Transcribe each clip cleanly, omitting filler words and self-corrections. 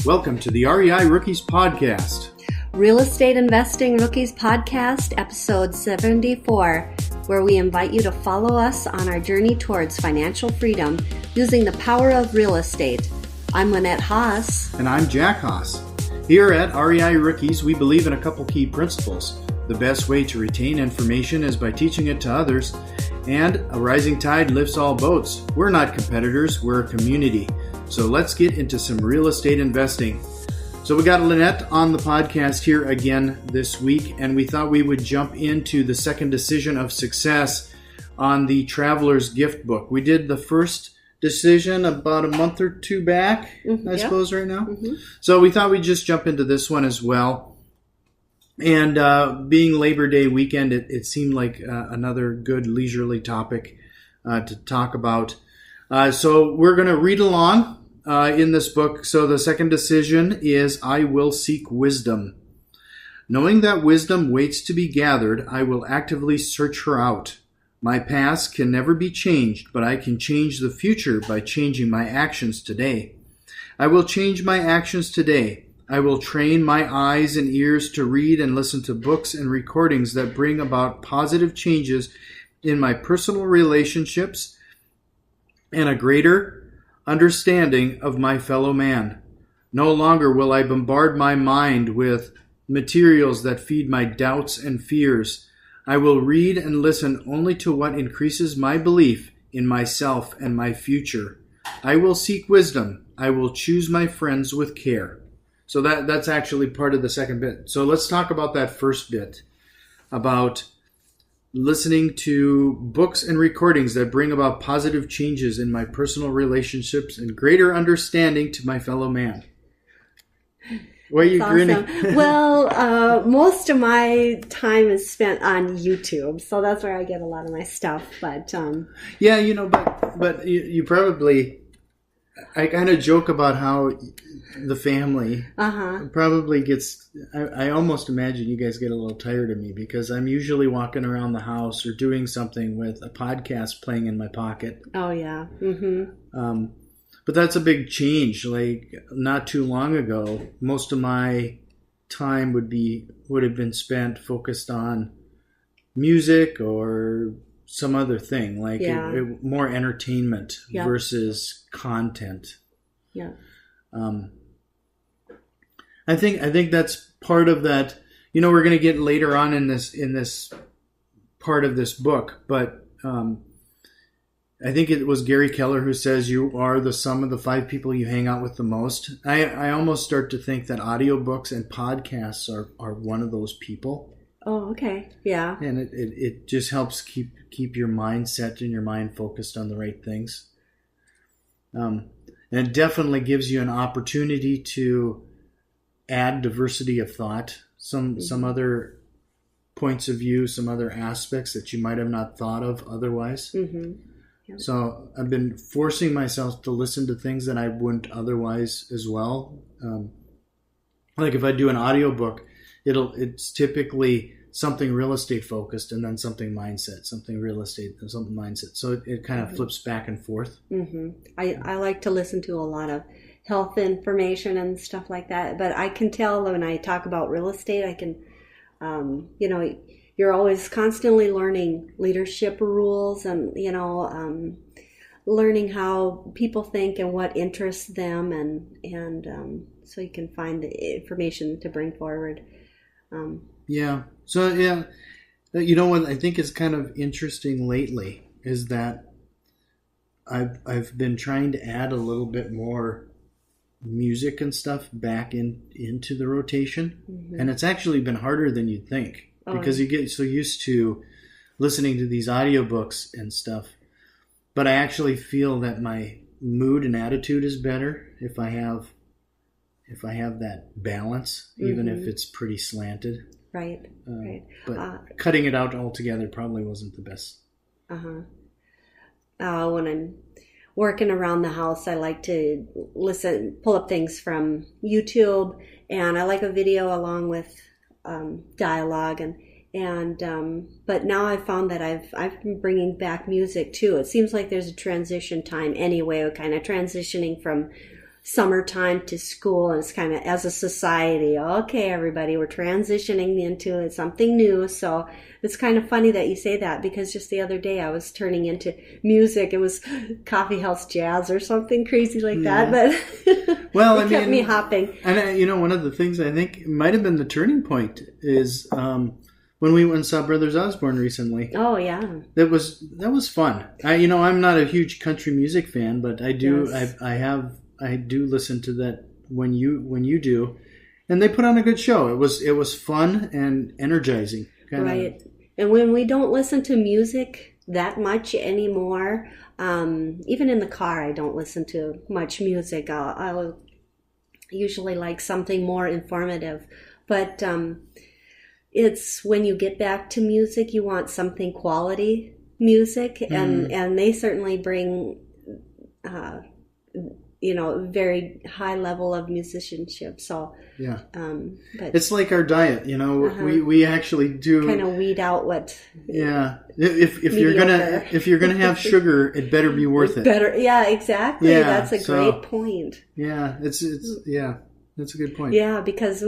Welcome to the REI Rookies Podcast. Real Estate Investing Rookies Podcast, episode 74, where we invite you to follow us on our journey towards financial freedom using the power of real estate. I'm Lynette Haas. And I'm Jack Haas. Here at REI Rookies, we believe in a couple key principles. The best way to retain information is by teaching it to others, and a rising tide lifts all boats. We're not competitors, we're a community. So let's get into some real estate investing. So we got Lynette on the podcast here again this week, and we thought we would jump into the second decision of success on the Traveler's Gift book. We did the first decision about a month or two back, I suppose, right now. So we thought we'd just jump into this one as well. And being Labor Day weekend, it seemed like another good leisurely topic to talk about. So we're going to read along in this book. So the second decision is, I will seek wisdom. Knowing that wisdom waits to be gathered, I will actively search her out. My past can never be changed, but I can change the future by changing my actions today. I will change my actions today. I will train my eyes and ears to read and listen to books and recordings that bring about positive changes in my personal relationships and a greater understanding of my fellow man. No longer will I bombard my mind with materials that feed my doubts and fears. I will read and listen only to what increases my belief in myself and my future. I will seek wisdom. I will choose my friends with care. So that's actually part of the second bit. So let's talk about that first bit, about listening to books and recordings that bring about positive changes in my personal relationships and greater understanding to my fellow man. Why are you grinning? Well, most of my time is spent on YouTube, so that's where I get a lot of my stuff. But yeah, but you probably, I kind of joke about how the family probably gets, I almost imagine you guys get a little tired of me because I'm usually walking around the house or doing something with a podcast playing in my pocket. Oh, yeah. But that's a big change. Like, not too long ago, most of my time would have been spent focused on music or some other thing, like more entertainment versus content. Yeah. I think that's part of that. You know, we're going to get later on in this part of this book, but I think it was Gary Keller who says you are the sum of the 5 people you hang out with the most. I almost start to think that audiobooks and podcasts are one of those people. Oh, okay. Yeah. And it just helps keep your mind set and your mind focused on the right things. And it definitely gives you an opportunity to add diversity of thought, some other points of view, some other aspects that you might have not thought of otherwise. Yep. So I've been forcing myself to listen to things that I wouldn't otherwise as well. Like if I do an audiobook, it's typically something real estate focused and then something mindset, something real estate and something mindset. So it kind of flips back and forth. I like to listen to a lot of health information and stuff like that. But I can tell when I talk about real estate, I can, you're always constantly learning leadership rules and, learning how people think and what interests them. And so you can find the information to bring forward. Yeah. So, yeah, what I think is kind of interesting lately is that I've been trying to add a little bit more music and stuff back into the rotation. And it's actually been harder than you'd think because you get so used to listening to these audiobooks and stuff. But I actually feel that my mood and attitude is better if I have that balance, even if it's pretty slanted. Right. But cutting it out altogether probably wasn't the best. When I'm working around the house, I like to pull up things from YouTube, and I like a video along with dialogue but now I've found that I've been bringing back music too. It seems like there's a transition time anyway, kind of transitioning from summertime to school, and it's kind of as a society, okay, everybody, we're transitioning into something new. So it's kind of funny that you say that, because just the other day I was turning into music. It was coffee house jazz or something crazy like that, but well, it kept me hopping. And one of the things I think might have been the turning point is when we went and saw Brothers Osborne recently. Oh yeah, that was fun. I'm not a huge country music fan, but I do. Yes. I do listen to that when you do, and they put on a good show. It was fun and energizing. Right. And when we don't listen to music that much anymore, even in the car, I don't listen to much music. I'll usually like something more informative, but it's when you get back to music, you want something quality music, and they certainly bring very high level of musicianship. So yeah, but it's like our diet. We actually do kind of weed out what. Yeah, if you're gonna have sugar, it better be worth it. Better, yeah, exactly. Yeah, that's a great point. Yeah, it's that's a good point. Yeah, because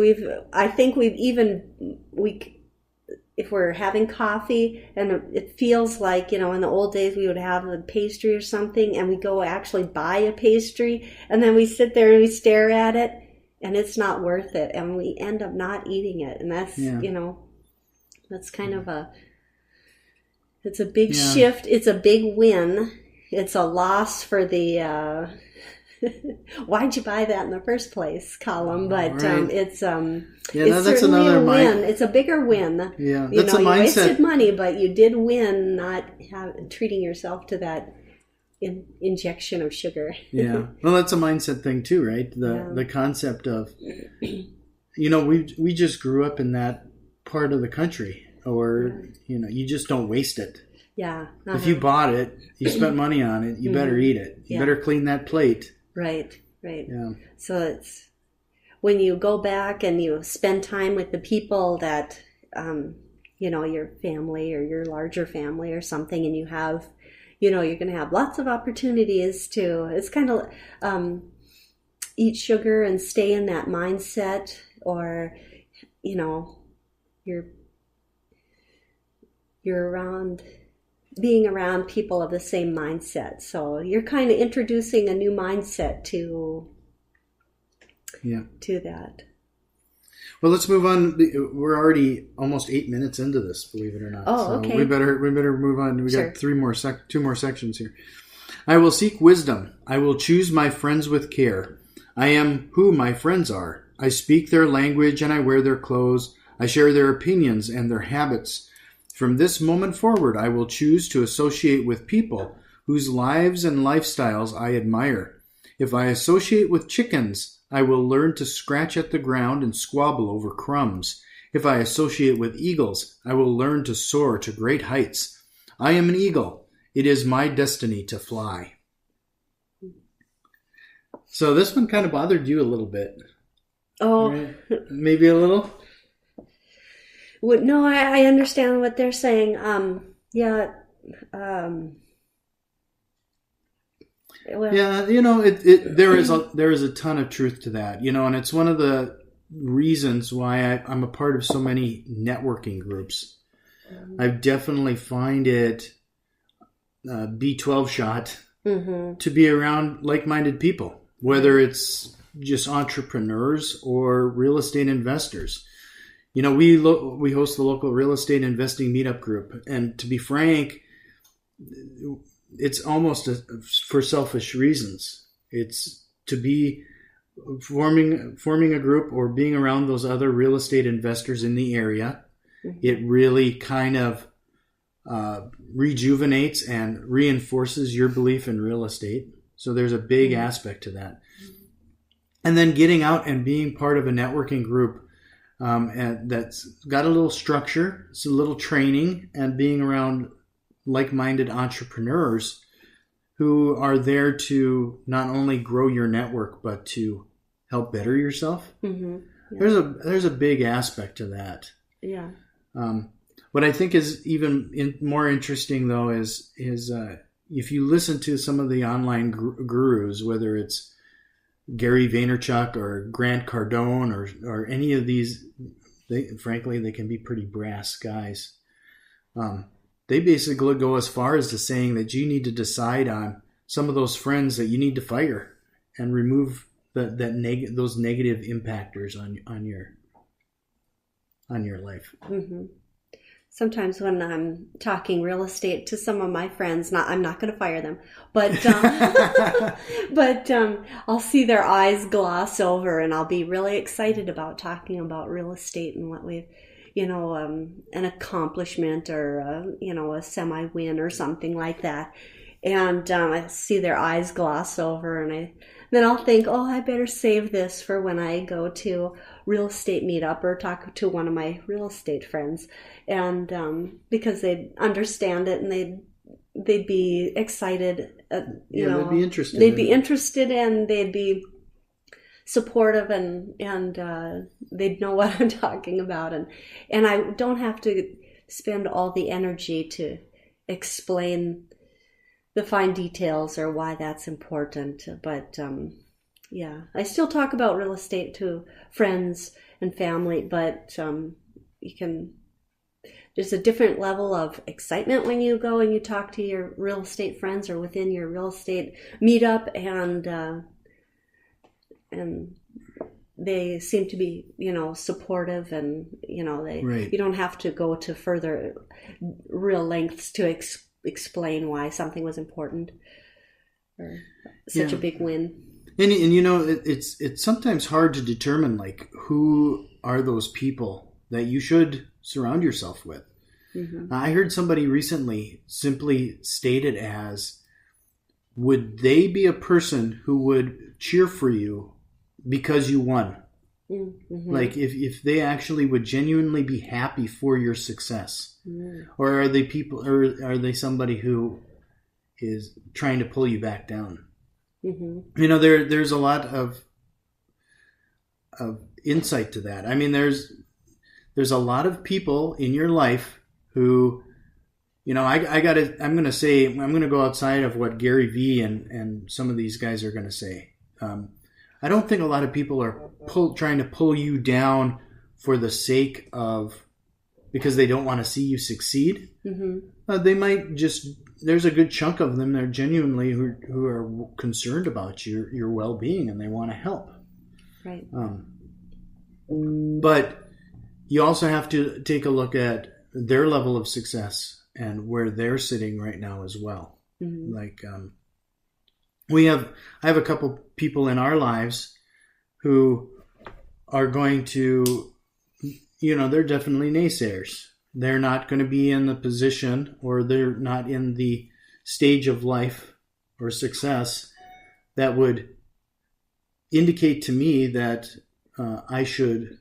if we're having coffee and it feels like, in the old days we would have a pastry or something, and we go actually buy a pastry, and then we sit there and we stare at it, and it's not worth it, and we end up not eating it. And that's, that's kind of it's a big shift. It's a big win. It's a loss for the, why'd you buy that in the first place column? But right. It's that's certainly another a win. It's a bigger win. Yeah, that's a mindset. You wasted money, but you did win not treating yourself to that injection of sugar. Yeah, well, that's a mindset thing too, right? The concept of, we just grew up in that part of the country, or you just don't waste it. Yeah. Uh-huh. If you bought it, you spent money on it, you better eat it. You better clean that plate. Right. Yeah. So it's when you go back and you spend time with the people that, your family or your larger family or something, and you have, you're going to have lots of opportunities it's kind of eat sugar and stay in that mindset, or, you're being around people of the same mindset. So you're kind of introducing a new mindset to that. Well, let's move on. We're already almost 8 minutes into this, believe it or not. Oh, so okay. We better move on. We got two more sections here. I will seek wisdom. I will choose my friends with care. I am who my friends are. I speak their language and I wear their clothes. I share their opinions and their habits. From this moment forward, I will choose to associate with people whose lives and lifestyles I admire. If I associate with chickens, I will learn to scratch at the ground and squabble over crumbs. If I associate with eagles, I will learn to soar to great heights. I am an eagle. It is my destiny to fly. So this one kind of bothered you a little bit. Oh. Right? Maybe a little? Well, no, I understand what they're saying. Well, yeah, there is a ton of truth to that, and it's one of the reasons why I'm a part of so many networking groups. I definitely find it B12 shot to be around like-minded people, whether it's just entrepreneurs or real estate investors. We host the local real estate investing meetup group, and to be frank, it's almost for selfish reasons. It's to be forming a group or being around those other real estate investors in the area. Mm-hmm. It really kind of rejuvenates and reinforces your belief in real estate. So there's a big aspect to that. And then getting out and being part of a networking group and that's got a little structure, it's a little training, and being around like-minded entrepreneurs who are there to not only grow your network but to help better yourself. Mm-hmm. Yeah. There's a big aspect to that. Yeah. What I think is even more interesting though is if you listen to some of the online gurus, whether it's Gary Vaynerchuk or Grant Cardone or any of these, frankly, they can be pretty brass guys. They basically go as far as to saying that you need to decide on some of those friends that you need to fire and remove those negative impactors on your life. Mm-hmm. Sometimes when I'm talking real estate to some of my friends, I'm not going to fire them, but I'll see their eyes gloss over, and I'll be really excited about talking about real estate and what we've, an accomplishment or a semi-win or something like that, and I see their eyes gloss over, and then I'll think, oh, I better save this for when I go to real estate meetup or talk to one of my real estate friends, and because they'd understand it and they'd be excited. They'd be interested. They'd be interested and they'd be supportive and they'd know what I'm talking about, and I don't have to spend all the energy to explain the fine details or why that's important, but I still talk about real estate to friends and family, but there's a different level of excitement when you go and you talk to your real estate friends or within your real estate meetup, and they seem to be supportive, and Right. you don't have to go to further real lengths to explain why something was important or such a big win. And it's sometimes hard to determine like who are those people that you should surround yourself with. Mm-hmm. I heard somebody recently simply state it as, would they be a person who would cheer for you because you won? Mm-hmm. Like if they actually would genuinely be happy for your success, or are they somebody who is trying to pull you back down? Mm-hmm. There's a lot of insight to that. I mean, there's a lot of people in your life who, I'm going to go outside of what Gary Vee and some of these guys are going to say. I don't think a lot of people are trying to pull you down for the sake of, because they don't want to see you succeed. Mm-hmm. They might there's a good chunk of them that are genuinely who are concerned about your well-being, and they want to help. Right. But you also have to take a look at their level of success and where they're sitting right now as well. Mm-hmm. Like, I have a couple people in our lives who are going to, they're definitely naysayers. They're not going to be in the position, or they're not in the stage of life or success that would indicate to me that I should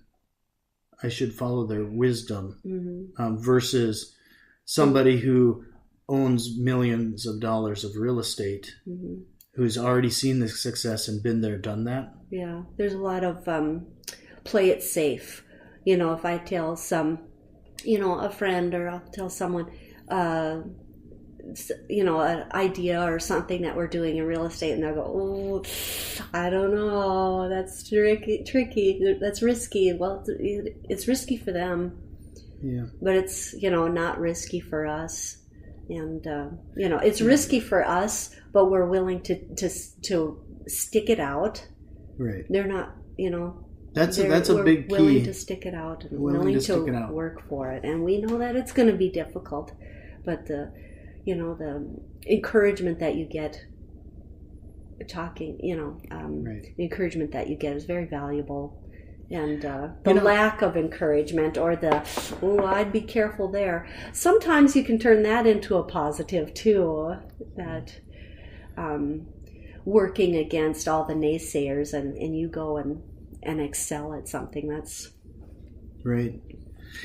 follow their wisdom, mm-hmm. Versus somebody who owns millions of dollars of real estate, mm-hmm. who's already seen the success and been there, done that. Yeah, there's a lot of play it safe. If I tell a friend, or I'll tell someone, an idea or something that we're doing in real estate, and they'll go, oh, I don't know, that's tricky, that's risky. Well, it's risky for them. Yeah. But it's, not risky for us. And, it's risky for us, but we're willing to stick it out. Right. They're not, That's a big key. Willing to stick it out and willing to work for it. And we know that it's going to be difficult, but the encouragement that you get talking, right. The encouragement that you get is very valuable. And the lack of encouragement, or I'd be careful there. Sometimes you can turn that into a positive too, that working against all the naysayers and you go and excel at something. That's right.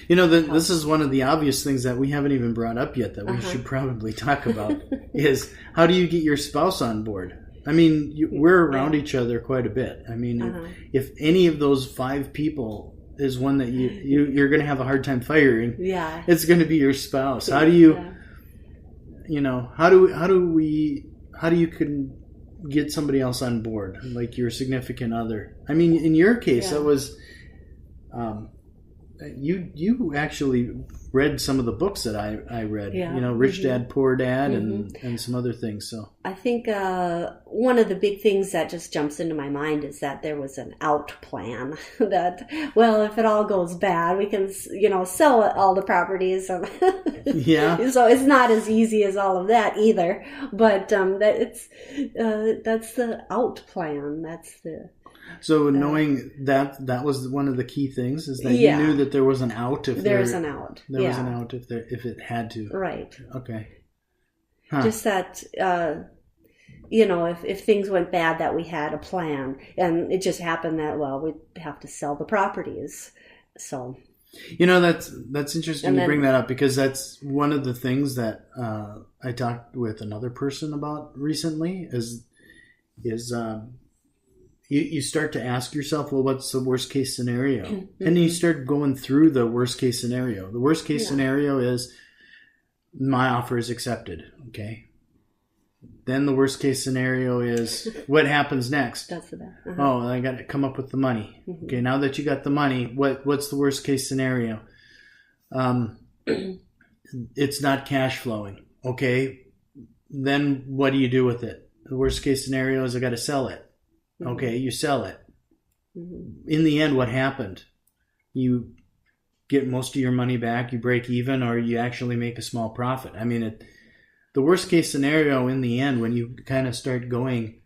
This is one of the obvious things that we haven't even brought up yet that we should probably talk about is, how do you get your spouse on board? I mean, we're around each other quite a bit. I mean, if any of those 5 people is one that you're going to have a hard time firing, it's going to be your spouse. How do you, how do you get somebody else on board, like your significant other. I mean, in your case, that was you actually read some of the books that I read. Yeah. You know, Rich Dad, Poor Dad, and some other things. So I think one of the big things that just jumps into my mind is that there was an out plan. That, well, if it all goes bad, we can, sell all the properties. Yeah. So it's not as easy as all of that either. But that's the out plan. That's the. So knowing that was one of the key things, is that you knew that there was an out if there was an out. There was an out if it had to. Right. Okay. Just that, if things went bad, that we had a plan, and it just happened that we'd have to sell the properties. So. That's interesting to bring that up, because that's one of the things that I talked with another person about recently. Is you start to ask yourself, well, what's the worst case scenario? And then you start going through the worst case scenario. The worst case scenario is my offer is accepted. Okay. Then the worst case scenario is what happens next? That's the best. Oh, I got to come up with the money. Okay. Now that you got the money, what's the worst case scenario? It's not cash flowing. Okay. Then what do you do with it? The worst case scenario is I got to sell it. Okay, you sell it. In the end, what happened? You get most of your money back, you break even, or you actually make a small profit. I mean, the worst case scenario in the end, when you kind of start going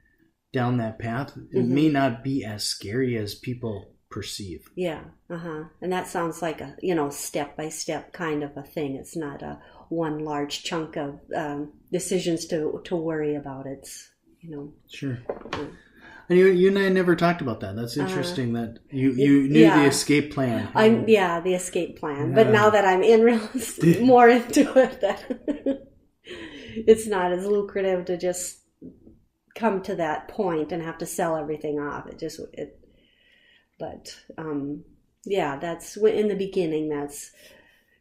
down that path, it may not be as scary as people perceive. Yeah, and that sounds like a step-by-step kind of a thing. It's not a one large chunk of decisions to worry about. It's Sure. And you and I never talked about that. That's interesting that you knew the escape plan. The escape plan. But now that I'm more into it, that it's not as lucrative to just come to that point and have to sell everything off. That's in the beginning. That's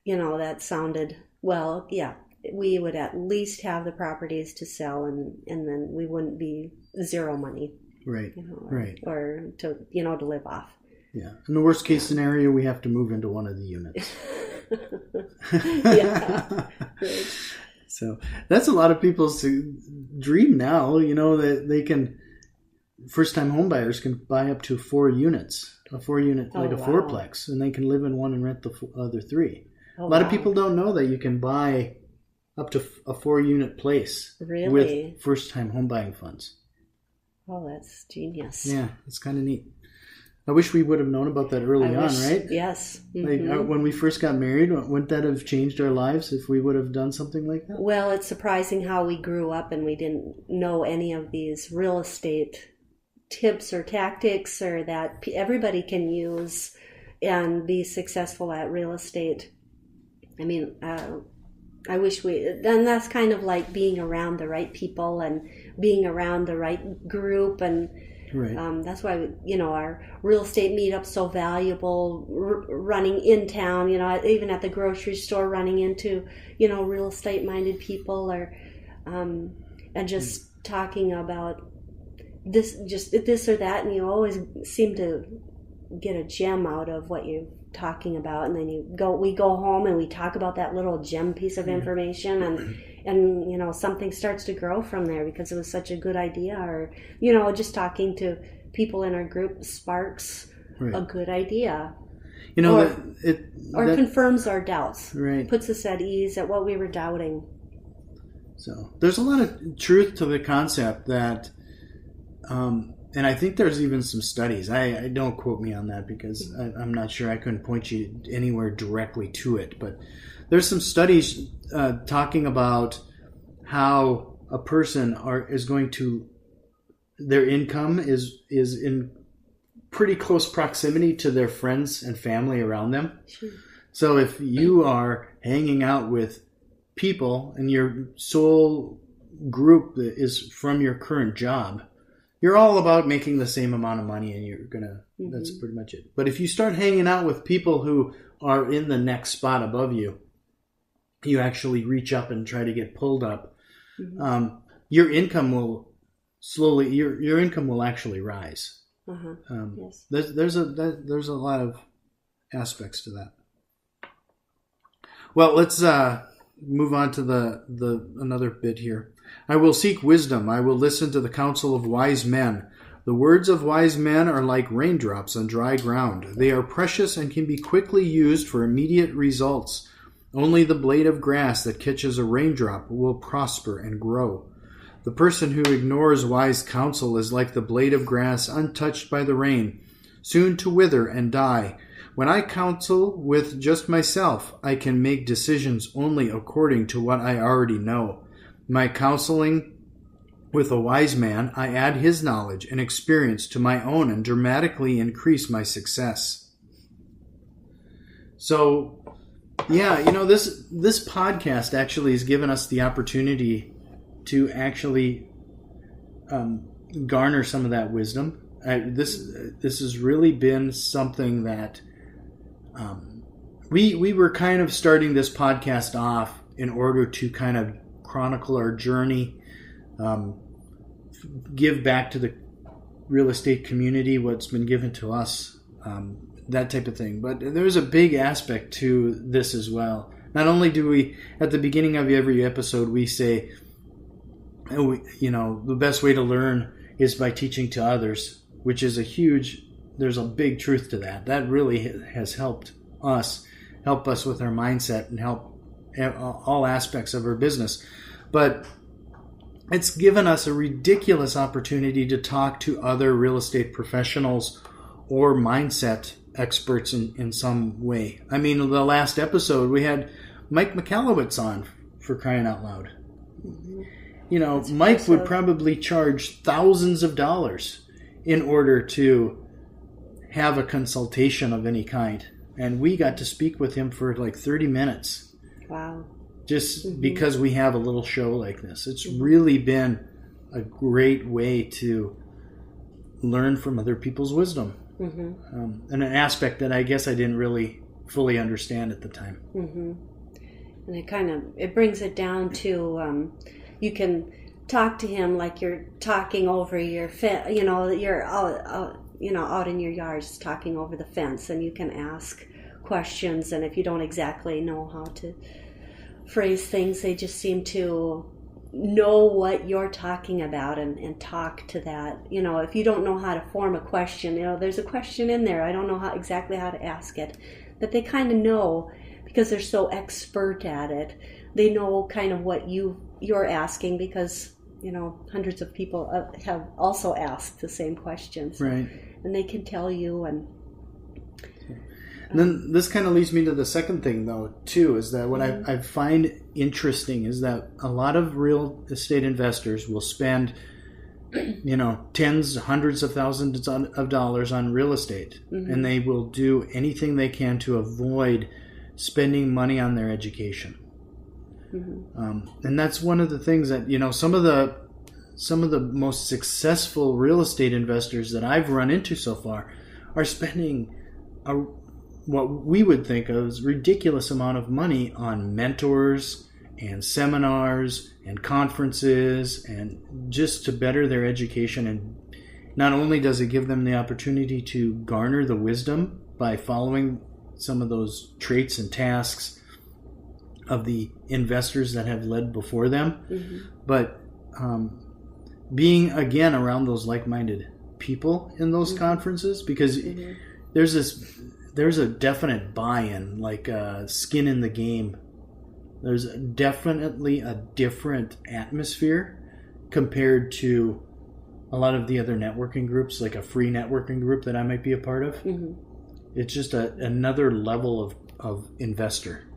that sounded well. Yeah, we would at least have the properties to sell, and then we wouldn't be zero money. Right. Right. Or to to live off. Yeah. In the worst case scenario, we have to move into one of the units. Yeah. Right. So that's a lot of people's dream now. That they can, first-time homebuyers can buy up to 4 units, a 4-unit, a fourplex, and they can live in one and rent the other 3. A lot of people don't know that you can buy up to a 4-unit place with first-time homebuying funds. Oh, that's genius. Yeah, it's kind of neat. I wish we would have known about that early on, right? Yes. Like when we first got married, wouldn't that have changed our lives if we would have done something like that? Well, it's surprising how we grew up and we didn't know any of these real estate tips or tactics, or that everybody can use and be successful at real estate. I mean, I wish and that's kind of like being around the right people and being around the right group, and that's why our real estate meetup's so valuable. Running in town, even at the grocery store, running into real estate minded people, or and just talking about this or that, and you always seem to get a gem out of what you're talking about, and then we go home and we talk about that little gem piece of information, and something starts to grow from there because it was such a good idea, or just talking to people in our group sparks a good idea, or confirms our doubts, puts us at ease at what we were doubting. So there's a lot of truth to the concept that and I think there's even some studies. I don't quote me on that because I'm not sure. I couldn't point you anywhere directly to it. But there's some studies talking about how a person is going to, their income is in pretty close proximity to their friends and family around them. Sure. So if you are hanging out with people and your sole group is from your current job, you're all about making the same amount of money, and you're gonna. That's pretty much it. But if you start hanging out with people who are in the next spot above you, you actually reach up and try to get pulled up. Your income will slowly your income will actually rise. Yes. There's a lot of aspects to that. Well, let's move on to the another bit here. I will seek wisdom. I will listen to the counsel of wise men. The words of wise men are like raindrops on dry ground. They are precious and can be quickly used for immediate results. Only the blade of grass that catches a raindrop will prosper and grow. The person who ignores wise counsel is like the blade of grass untouched by the rain, soon to wither and die. When I counsel with just myself, I can make decisions only according to what I already know. My counseling with a wise man, I add his knowledge and experience to my own and dramatically increase my success. So, yeah, this podcast actually has given us the opportunity to actually garner some of that wisdom. This has really been something that we were kind of starting this podcast off in order to kind of chronicle our journey, give back to the real estate community what's been given to us, that type of thing. But there's a big aspect to this as well. Not only do we, at the beginning of every episode, we say, the best way to learn is by teaching to others, which is there's a big truth to that. That really has help us with our mindset and help all aspects of our business. But it's given us a ridiculous opportunity to talk to other real estate professionals or mindset experts in some way. I mean, the last episode we had Mike McAllowitz on, for crying out loud. Mm-hmm. Mike would probably charge thousands of dollars in order to have a consultation of any kind. And we got to speak with him for like 30 minutes. Wow. Just because we have a little show like this. It's really been a great way to learn from other people's wisdom. And an aspect that I guess I didn't really fully understand at the time. And it brings it down to you can talk to him like you're talking over your you're out in your yard just talking over the fence, and you can ask questions, and if you don't exactly know how to phrase things, they just seem to know what you're talking about and talk to that. If you don't know how to form a question, there's a question in there, I don't know exactly how to ask it, but they kind of know because they're so expert at it. They know kind of what you're asking because hundreds of people have also asked the same questions, right? And they can tell you. And then this kind of leads me to the second thing, though, too, is that what I find interesting is that a lot of real estate investors will spend, tens, hundreds of thousands of dollars on real estate, and they will do anything they can to avoid spending money on their education. And that's one of the things that, some of the most successful real estate investors that I've run into so far are spending what we would think of as ridiculous amount of money on mentors and seminars and conferences and just to better their education. And not only does it give them the opportunity to garner the wisdom by following some of those traits and tasks of the investors that have led before them, but being again around those like-minded people in those conferences, because there's a definite buy-in, like skin in the game. There's definitely a different atmosphere compared to a lot of the other networking groups, like a free networking group that I might be a part of. It's just another level of investor.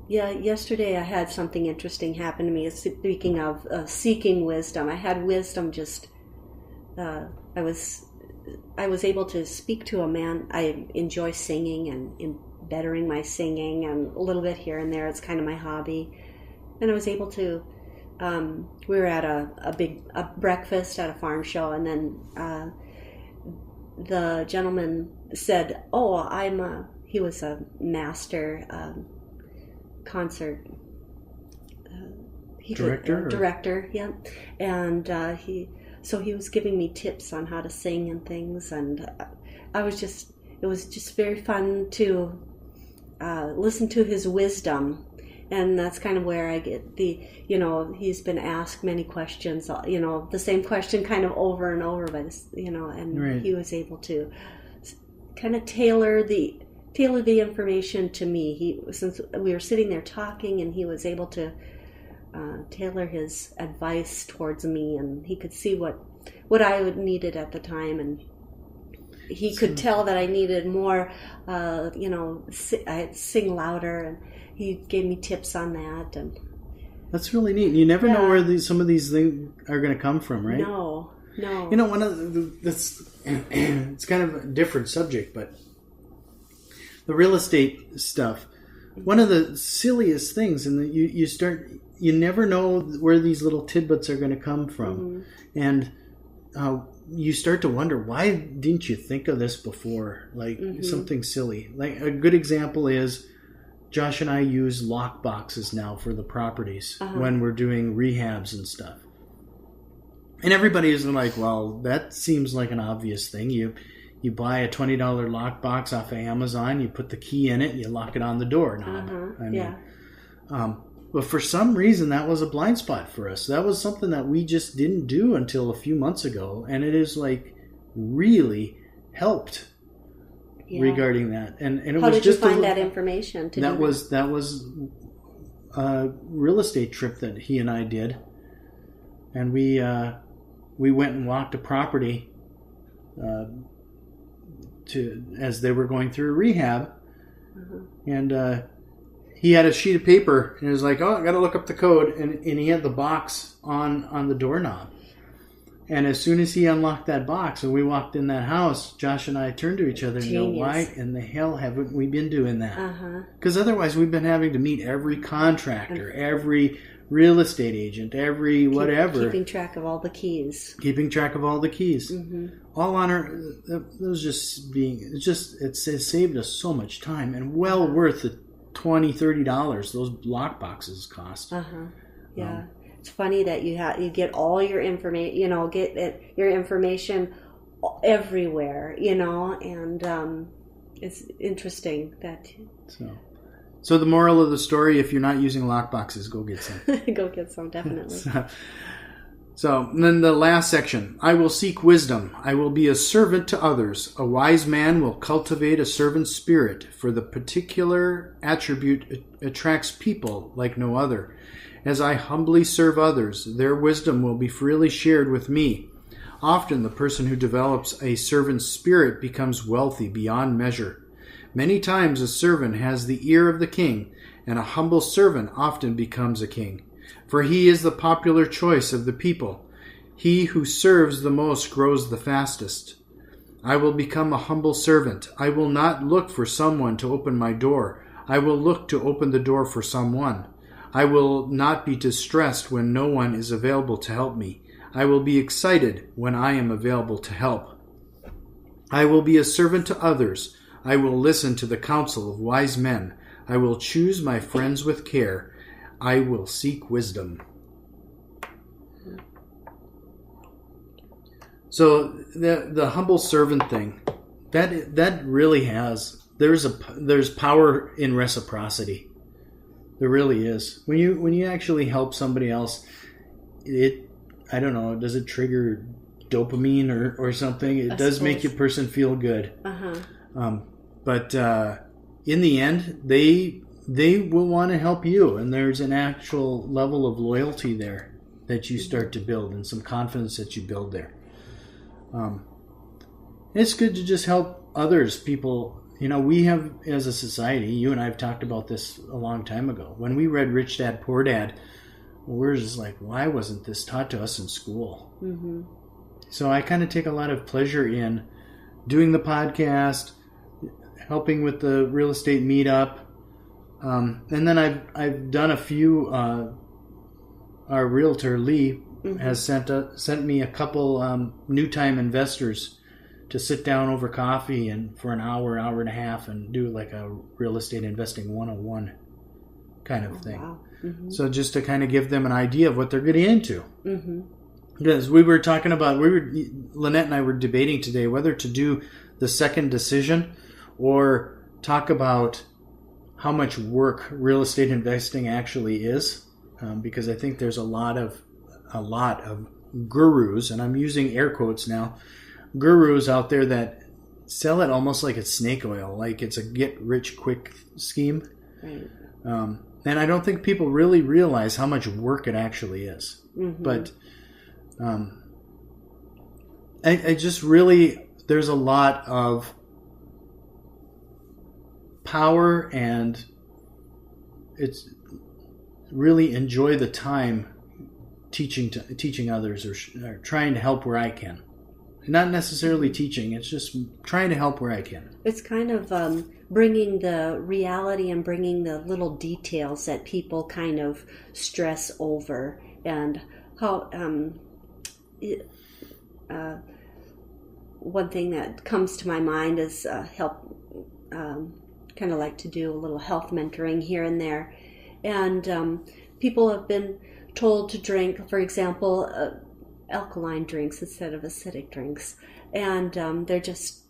Yesterday I had something interesting happen to me. Speaking of seeking wisdom, I had wisdom just... I was able to speak to a man. I enjoy singing and in bettering my singing, and a little bit here and there. It's kind of my hobby. And I was able to, we were at a breakfast at a farm show, and then the gentleman said, he was a master concert Director, yeah. And he was giving me tips on how to sing and things, and it was just very fun to listen to his wisdom. And that's kind of where I get he's been asked many questions, the same question kind of over and over by this, and right. He was able to kind of tailor the information to me. Since we were sitting there talking, and he was able to tailor his advice towards me, and he could see what I would needed at the time, and he could tell that I needed more, I'd sing louder, and he gave me tips on that. And that's really neat. You never know where some of these things are going to come from, right? No. One of that's it's kind of a different subject, but the real estate stuff. One of the silliest things, and you never know where these little tidbits are going to come from, and you start to wonder, why didn't you think of this before? Like something silly. Like a good example is Josh and I use lock boxes now for the properties when we're doing rehabs and stuff. And everybody is like, well, that seems like an obvious thing. You buy a $20 lockbox off of Amazon, you put the key in it, you lock it on the door knob. But for some reason, that was a blind spot for us. That was something that we just didn't do until a few months ago, and it is like really helped regarding that. And it how was did just you find that information? That was a real estate trip that he and I did, and we went and walked a property as they were going through rehab, and he had a sheet of paper, and he was like, "Oh, I got to look up the code," and he had the box on the doorknob. And as soon as he unlocked that box and we walked in that house, Josh and I turned to each other and go, "Why in the hell haven't we been doing that?" Because otherwise, we've been having to meet every contractor, every real estate agent, every whatever. Keeping track of all the keys. All on our, it was just it saved us so much time, and well worth the $20-$30 those lock boxes cost. It's funny that you get all your information, your information everywhere, and it's interesting that. So the moral of the story: if you're not using lock boxes, go get some. Go get some, definitely. So then the last section: I will seek wisdom. I will be a servant to others. A wise man will cultivate a servant's spirit, for the particular attribute attracts people like no other. As I humbly serve others, their wisdom will be freely shared with me. Often the person who develops a servant's spirit becomes wealthy beyond measure. Many times a servant has the ear of the king, and a humble servant often becomes a king. For he is the popular choice of the people. He who serves the most grows the fastest. I will become a humble servant. I will not look for someone to open my door. I will look to open the door for someone. I will not be distressed when no one is available to help me. I will be excited when I am available to help. I will be a servant to others. I will listen to the counsel of wise men. I will choose my friends with care. I will seek wisdom. So the humble servant thing, that really there's power in reciprocity. There really is. When you actually help somebody else, I don't know, does it trigger dopamine or something? It does make your person feel good. But in the end, they will want to help you, and there's an actual level of loyalty there that you start to build, and some confidence that you build there. It's good to just help others, people. We have, as a society, you and I have talked about this a long time ago. When we read Rich Dad, Poor Dad, we're just like, why wasn't this taught to us in school? So I kind of take a lot of pleasure in doing the podcast, helping with the real estate meetup, and then I've done a few. Our realtor Lee has sent me a couple new time investors to sit down over coffee and for an hour and a half and do like a real estate investing 101 kind of thing. Wow. Mm-hmm. So just to kind of give them an idea of what they're getting into. Mm-hmm. Because we were talking about, Lynette and I were debating today whether to do the second decision or talk about how much work real estate investing actually is. Because I think there's a lot of gurus, and I'm using air quotes now, gurus out there that sell it almost like it's snake oil, like it's a get-rich-quick scheme. Right. And I don't think people really realize how much work it actually is. Mm-hmm. But I just really, there's a lot of power, and it's really enjoy the time teaching others or trying to help where I can. Not necessarily teaching, it's just trying to help where I can. It's kind of bringing the reality and bringing the little details that people kind of stress over, and how one thing that comes to my mind is help, kind of like to do a little health mentoring here and there. And people have been told to drink, for example, alkaline drinks instead of acidic drinks, and they're just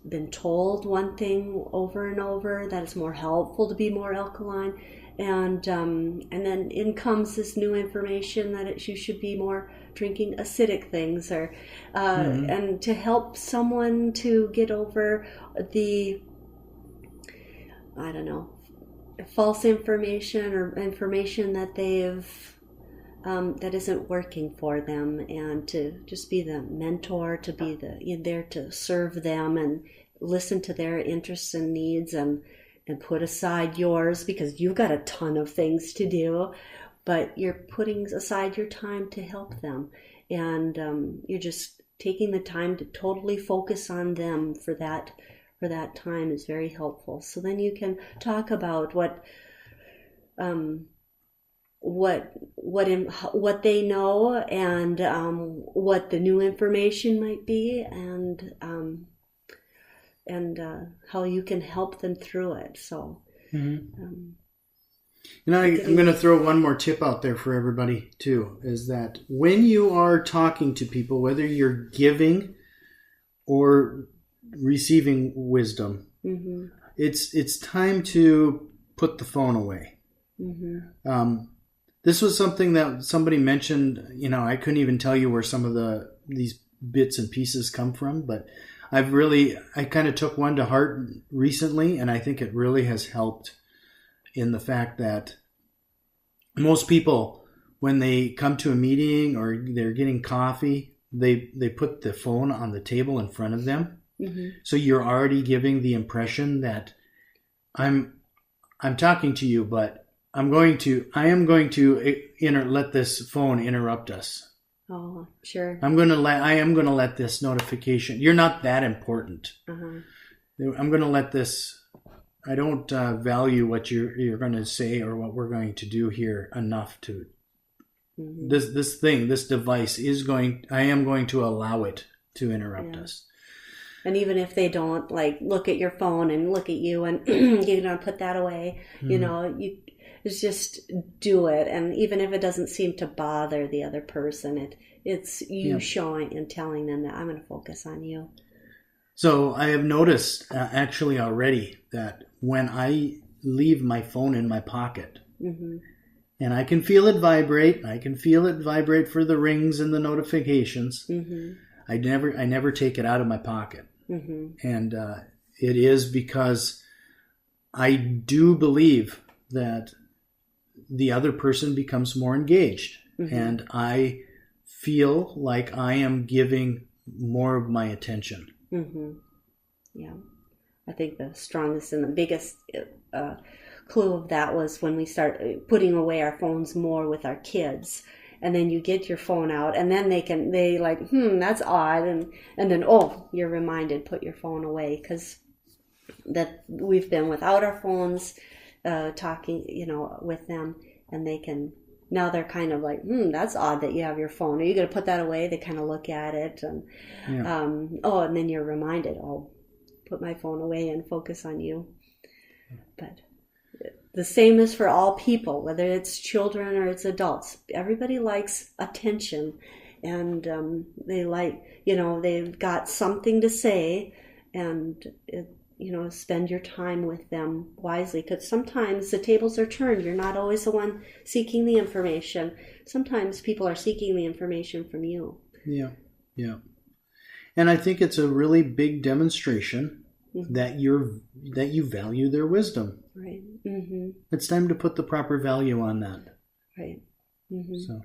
been told one thing over and over, that it's more helpful to be more alkaline, and then in comes this new information that you should be more drinking acidic things, or and to help someone to get over the, I don't know, false information or information that they've that isn't working for them, and to just be the mentor, to be there to serve them and listen to their interests and needs, and put aside yours, because you've got a ton of things to do, but you're putting aside your time to help them, and you're just taking the time to totally focus on them for that time is very helpful. So then you can talk about what they know, and what the new information might be, and how you can help them through it. So, I'm going to throw one more tip out there for everybody too, is that when you are talking to people, whether you're giving or receiving wisdom, it's time to put the phone away. This was something that somebody mentioned. I couldn't even tell you where some of these bits and pieces come from, but I kind of took one to heart recently, and I think it really has helped in the fact that most people, when they come to a meeting or they're getting coffee, they put the phone on the table in front of them. So you're already giving the impression that I'm talking to you, but I am going to let this phone interrupt us. Oh, sure. I am going to let this notification. You're not that important. I'm going to let this. I don't value what you're going to say or what we're going to do here enough to. This device I am going to allow it to interrupt us. And even if they don't look at your phone and look at you and you're going to put that away, you just do it. And even if it doesn't seem to bother the other person, it's you showing and telling them that I'm going to focus on you. So I have noticed actually already that when I leave my phone in my pocket, and I can feel it vibrate for the rings and the notifications, I never take it out of my pocket. And it is because I do believe that the other person becomes more engaged, and I feel like I am giving more of my attention. Yeah, I think the strongest and the biggest clue of that was when we start putting away our phones more with our kids. And then you get your phone out, and then that's odd, and then you're reminded, put your phone away, because that we've been without our phones, talking, with them, and now they're kind of like, that's odd that you have your phone. Are you going to put that away? They kind of look at it, and and then you're reminded, put my phone away and focus on you. But the same is for all people, whether it's children or it's adults. Everybody likes attention, and they like, they've got something to say, and spend your time with them wisely, because sometimes the tables are turned. You're not always the one seeking the information. Sometimes people are seeking the information from you. Yeah. And I think it's a really big demonstration that you value their wisdom. Right. Mm-hmm. It's time to put the proper value on that. Right. Mm-hmm. So,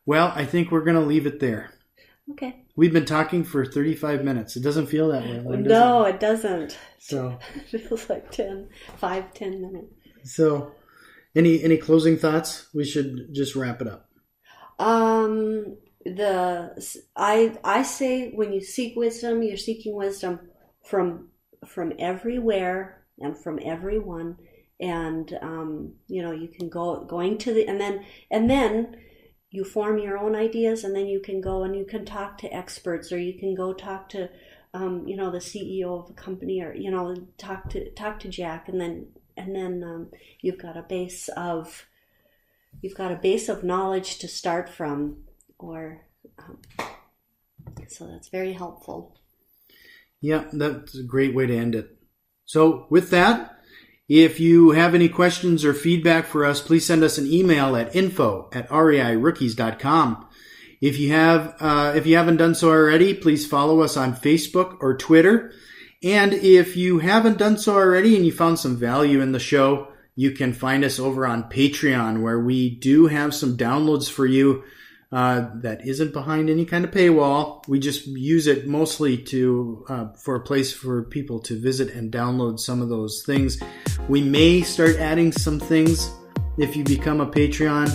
well, I think we're going to leave it there. Okay. We've been talking for 35 minutes. It doesn't feel that way. No, it doesn't. So it feels like 10 minutes. So, any closing thoughts? We should just wrap it up. I say when you seek wisdom, you're seeking wisdom from everywhere and from everyone, and you can going to the and then you form your own ideas, and then you can go and you can talk to experts, or you can go talk to the CEO of a company, or talk to Jack, and then you've got a base of knowledge to start from, or so that's very helpful. Yeah, that's a great way to end it. So with that, if you have any questions or feedback for us, please send us an email at info@reiRookies.com. If you haven't done so already, please follow us on Facebook or Twitter. And if you haven't done so already and you found some value in the show, you can find us over on Patreon, where we do have some downloads for you that isn't behind any kind of paywall. We just use it mostly for a place for people to visit and download some of those things. We may start adding some things if you become a Patreon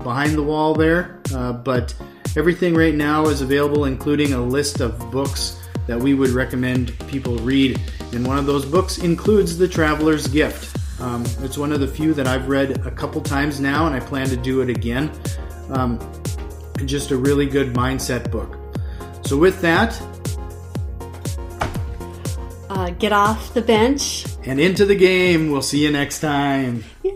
behind the wall there, but everything right now is available, including a list of books that we would recommend people read. And one of those books includes The Traveler's Gift. It's one of the few that I've read a couple times now, and I plan to do it again. Just a really good mindset book. So with that, get off the bench and into the game. We'll see you next time. Yeah.